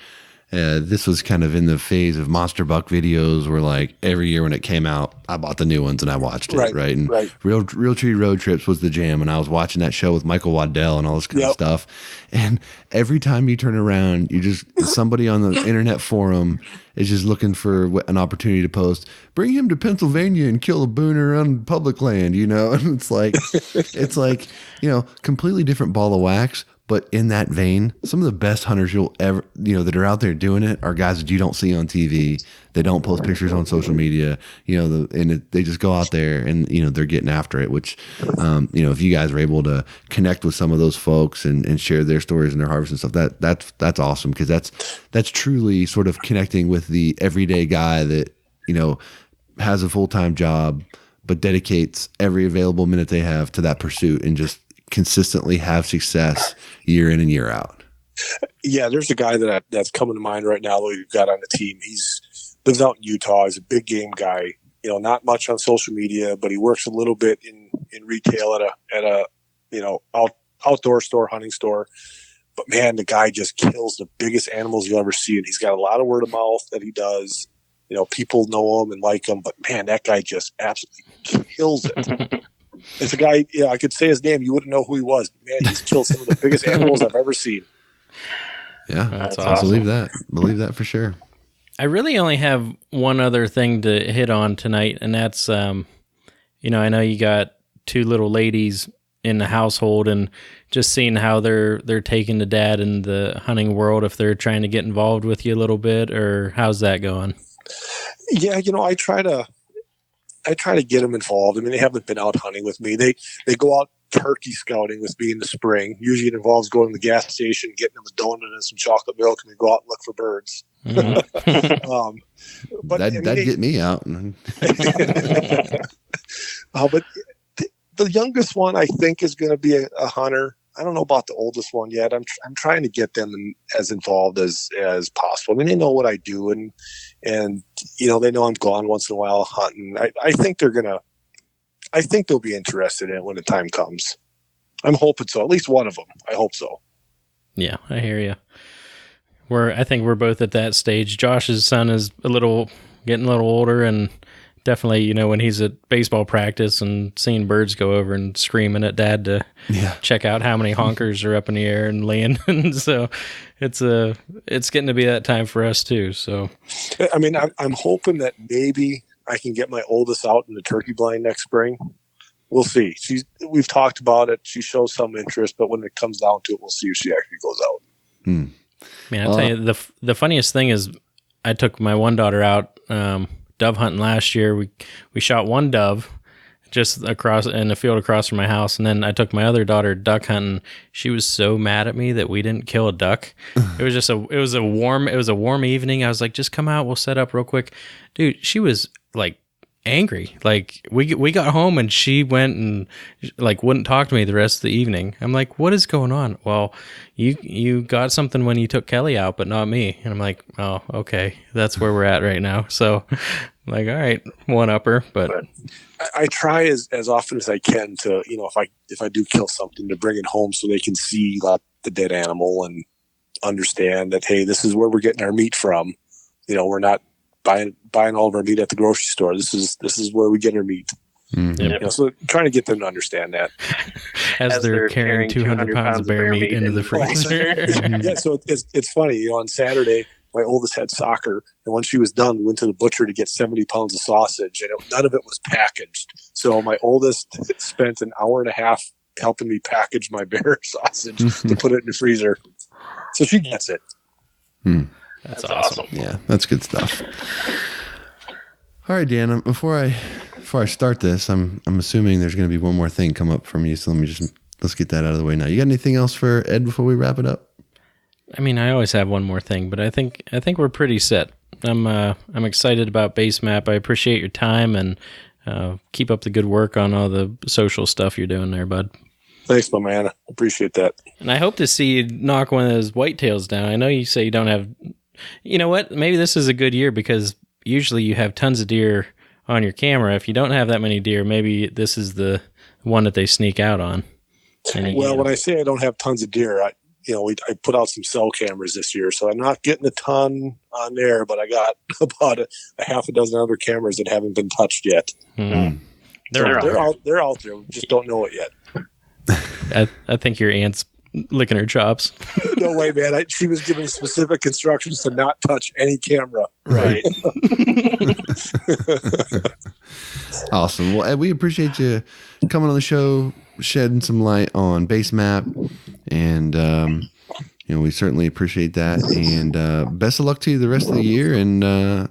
This was kind of in the phase of monster buck videos where like every year when it came out, I bought the new ones and I watched it. Right. And Real Tree Road Trips was the jam. And I was watching that show with Michael Waddell and all this kind of stuff. And every time you turn around, somebody on the internet forum is just looking for an opportunity to post, bring him to Pennsylvania and kill a booner on public land, And it's like, completely different ball of wax. But in that vein, some of the best hunters you'll ever, that are out there doing it are guys that you don't see on TV. They don't post pictures on social media, they just go out there and, they're getting after it, which, if you guys are able to connect with some of those folks and share their stories and their harvest and stuff, that's awesome. Cause that's truly sort of connecting with the everyday guy that, has a full-time job, but dedicates every available minute they have to that pursuit and just consistently have success year in and year out. Yeah, there's a guy that's coming to mind right now that we've got on the team. He's lives out in Utah. He's a big game guy. Not much on social media, but he works a little bit in retail at a outdoor store, hunting store. But man, the guy just kills the biggest animals you'll ever see, and he's got a lot of word of mouth that he does. People know him and like him, but man, that guy just absolutely kills it. It's a guy, I could say his name, you wouldn't know who he was. Man, he's killed some of the biggest animals I've ever seen. Yeah, that's awesome. Believe that for sure. I really only have one other thing to hit on tonight, and that's, I know you got two little ladies in the household, and just seeing how they're taking to dad in the hunting world, if they're trying to get involved with you a little bit, or how's that going? Yeah, I try to get them involved. I mean, they haven't been out hunting with me. They go out turkey scouting with me in the spring. Usually it involves going to the gas station, getting them a donut and some chocolate milk, and we go out and look for birds. Mm-hmm. But that'd get me out. But the youngest one, I think, is going to be a hunter. I don't know about the oldest one yet. I'm trying to get them as involved as possible. I mean, they know what I do, and they know I'm gone once in a while hunting. I think they'll be interested in it when the time comes. I'm hoping so. At least one of them. I hope so. Yeah, I hear you. I think we're both at that stage. Josh's son is getting a little older, and definitely, when he's at baseball practice and seeing birds go over and screaming at dad to check out how many honkers are up in the air and laying. And so it's getting to be that time for us too. So, I mean, I'm hoping that maybe I can get my oldest out in the turkey blind next spring. We'll see. We've talked about it. She shows some interest, but when it comes down to it, we'll see if she actually goes out. Man, I'll tell you, the funniest thing is I took my one daughter out, dove hunting last year. We shot one dove just across in the field across from my house, and then I took my other daughter duck hunting. She was so mad at me that we didn't kill a duck. It was a warm evening. I was like, just come out, we'll set up real quick. Dude, she was like angry. Like we got home and she went and like wouldn't talk to me the rest of the evening. I'm like, what is going on? Well, you got something when you took Kelly out, but not me. And I'm like, oh, okay, that's where we're at right now. So I'm like, all right, one upper, but I try as often as I can to, if I do kill something, to bring it home so they can see the dead animal and understand that, hey, this is where we're getting our meat from. We're not buying all of our meat at the grocery store. This is where we get our meat. Mm-hmm. So trying to get them to understand that as they're carrying 200 pounds of bear meat into the freezer. Yeah, so it's funny. On Saturday, my oldest had soccer, and when she was done, we went to the butcher to get 70 pounds of sausage, and none of it was packaged. So my oldest spent an hour and a half helping me package my bear sausage to put it in the freezer. So she gets it. That's awesome. Yeah, that's good stuff. All right, Dan. Before I start this, I'm assuming there's going to be one more thing come up from you. So let's get that out of the way now. You got anything else for Ed before we wrap it up? I mean, I always have one more thing, but I think we're pretty set. I'm excited about BaseMap. I appreciate your time, and keep up the good work on all the social stuff you're doing there, bud. Thanks, my man. Appreciate that. And I hope to see you knock one of those whitetails down. I know you say you don't have. You know what? Maybe this is a good year because usually you have tons of deer on your camera. If you don't have that many deer, maybe this is the one that they sneak out on. Well, when I say I don't have tons of deer, I put out some cell cameras this year, so I'm not getting a ton on there, but I got about a half a dozen other cameras that haven't been touched yet. Mm. They're out there. We just don't know it yet. I think your aunt's licking her chops. No way, man. She was given specific instructions to not touch any camera. Right. Awesome. Well, Ed, we appreciate you coming on the show, shedding some light on BaseMap, and we certainly appreciate that. And best of luck to you the rest of the year, and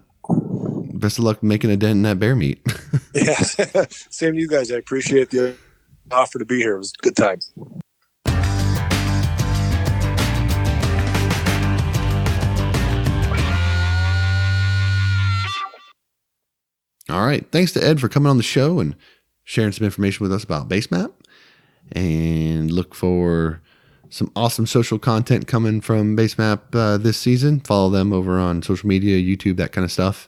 best of luck making a dent in that bear meat. Yeah, same to you guys. I appreciate the offer to be here. It was a good time. All right. Thanks to Ed for coming on the show and sharing some information with us about BaseMap. And look for some awesome social content coming from BaseMap this season. Follow them over on social media, YouTube, that kind of stuff.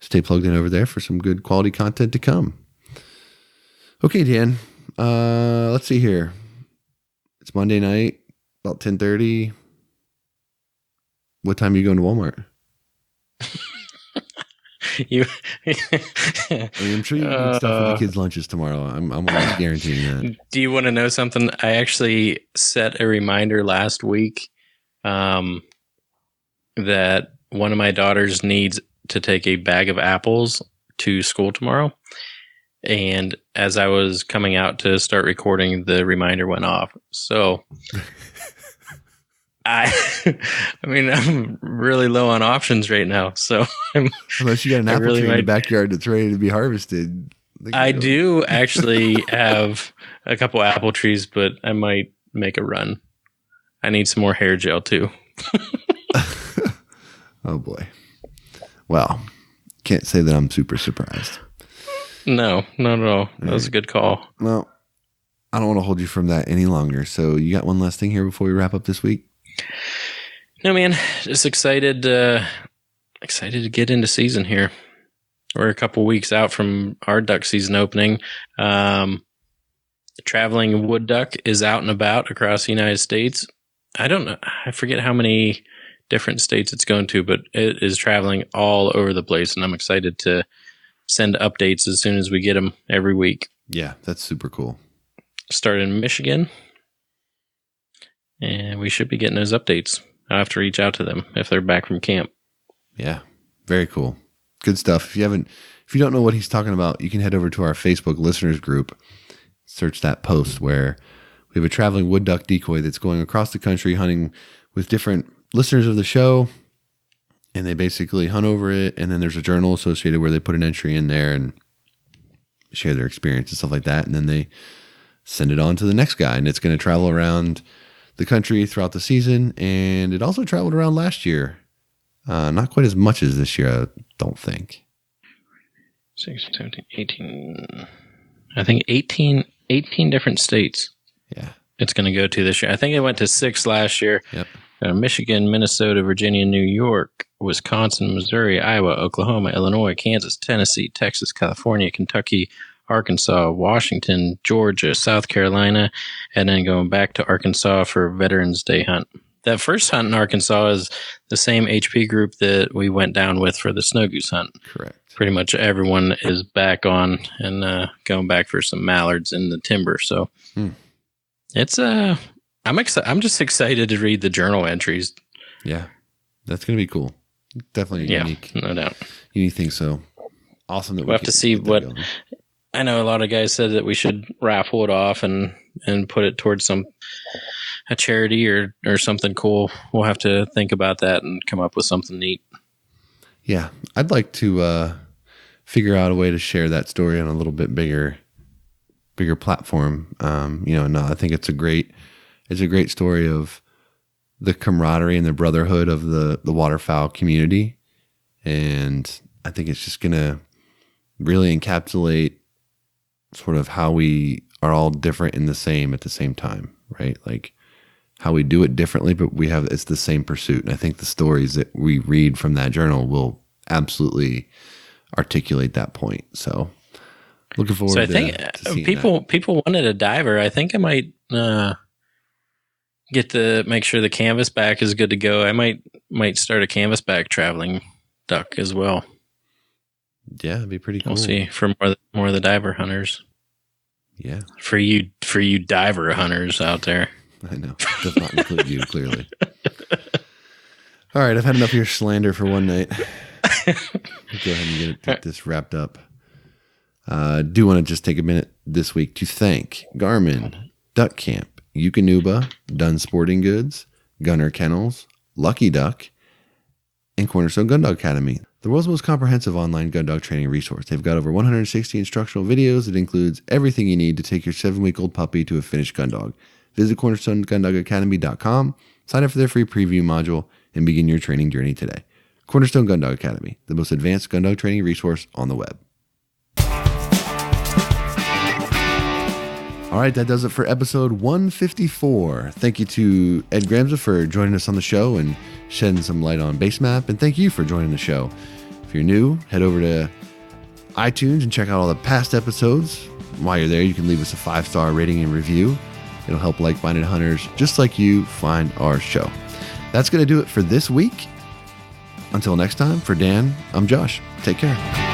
Stay plugged in over there for some good quality content to come. Okay, Dan. Let's see here. It's Monday night, about 10:30. What time are you going to Walmart? I'm sure you need stuff for the kids' lunches tomorrow. I'm almost guaranteeing that. Do you want to know something? I actually set a reminder last week that one of my daughters needs to take a bag of apples to school tomorrow. And as I was coming out to start recording, the reminder went off. So I'm really low on options right now. So unless you got an apple tree in the backyard that's ready to be harvested. I do actually have a couple apple trees, but I might make a run. I need some more hair gel too. Oh boy. Well, can't say that I'm super surprised. No. That was a good call. Well, I don't want to hold you from that any longer. So you got one last thing here before we wrap up this week? No, man. Just excited to get into season here. We're a couple weeks out from our duck season opening. Traveling wood duck is out and about across the United States. I don't know. I forget how many different states it's going to, but it is traveling all over the place, and I'm excited to send updates as soon as we get them every week. Yeah, that's super cool. Start in Michigan, and we should be getting those updates. I'll have to reach out to them if they're back from camp. Yeah, very cool. Good stuff. If you don't know what he's talking about, you can head over to our Facebook listeners group, search that post where we have a traveling wood duck decoy that's going across the country hunting with different listeners of the show, and they basically hunt over it, and then there's a journal associated where they put an entry in there and share their experience and stuff like that, and then they send it on to the next guy, and it's going to travel around the country throughout the season. And it also traveled around last year, not quite as much as this year, I don't think. 16, 17, 18. I think 18 different states. Yeah, it's going to go to this year. I think it went to 6 last year. Yep. Michigan, Minnesota, Virginia, New York, Wisconsin, Missouri, Iowa, Oklahoma, Illinois, Kansas, Tennessee, Texas, California, Kentucky, Arkansas, Washington, Georgia, South Carolina, and then going back to Arkansas for Veterans Day hunt. That first hunt in Arkansas is the same HP group that we went down with for the snow goose hunt. Correct. Pretty much everyone is back on and going back for some mallards in the timber. So it's I'm just excited to read the journal entries. Yeah, that's going to be cool. Definitely unique. No doubt. Unique thing. So awesome that we'll have to see what. I know a lot of guys said that we should raffle it off and put it towards a charity or something cool. We'll have to think about that and come up with something neat. Yeah, I'd like to figure out a way to share that story on a little bit bigger platform. I think it's a great story of the camaraderie and the brotherhood of the waterfowl community, and I think it's just gonna really encapsulate sort of how we are all different and the same at the same time, right? Like how we do it differently, but it's the same pursuit. And I think the stories that we read from that journal will absolutely articulate that point. So looking forward to seeing that. People wanted a diver. I think I might get to make sure the canvas back is good to go. I might start a canvas back traveling duck as well. Yeah, it'd be pretty cool. We'll see for more of the diver hunters. Yeah, for you diver hunters out there. I know. Does not include you, clearly. All right, I've had enough of your slander for one night. Go ahead and get this wrapped up. Do want to just take a minute this week to thank Garmin, Duck Camp, Eukanuba, Dunn Sporting Goods, Gunner Kennels, Lucky Duck, and Cornerstone Gun Dog Academy, the world's most comprehensive online gun dog training resource. They've got over 160 instructional videos that includes everything you need to take your 7-week-old puppy to a finished gun dog. Visit cornerstoneGunDogAcademy.com, sign up for their free preview module, and begin your training journey today. Cornerstone Gun Dog Academy, the most advanced gun dog training resource on the web. All right, that does it for episode 154. Thank you to Ed Gramza for joining us on the show and shedding some light on BaseMap, and thank you for joining the show. If you're new, head over to iTunes and check out all the past episodes. While you're there, you can leave us a 5-star rating and review. It'll help like-minded hunters just like you find our show. That's going to do it for this week. Until next time, for Dan, I'm Josh. Take care.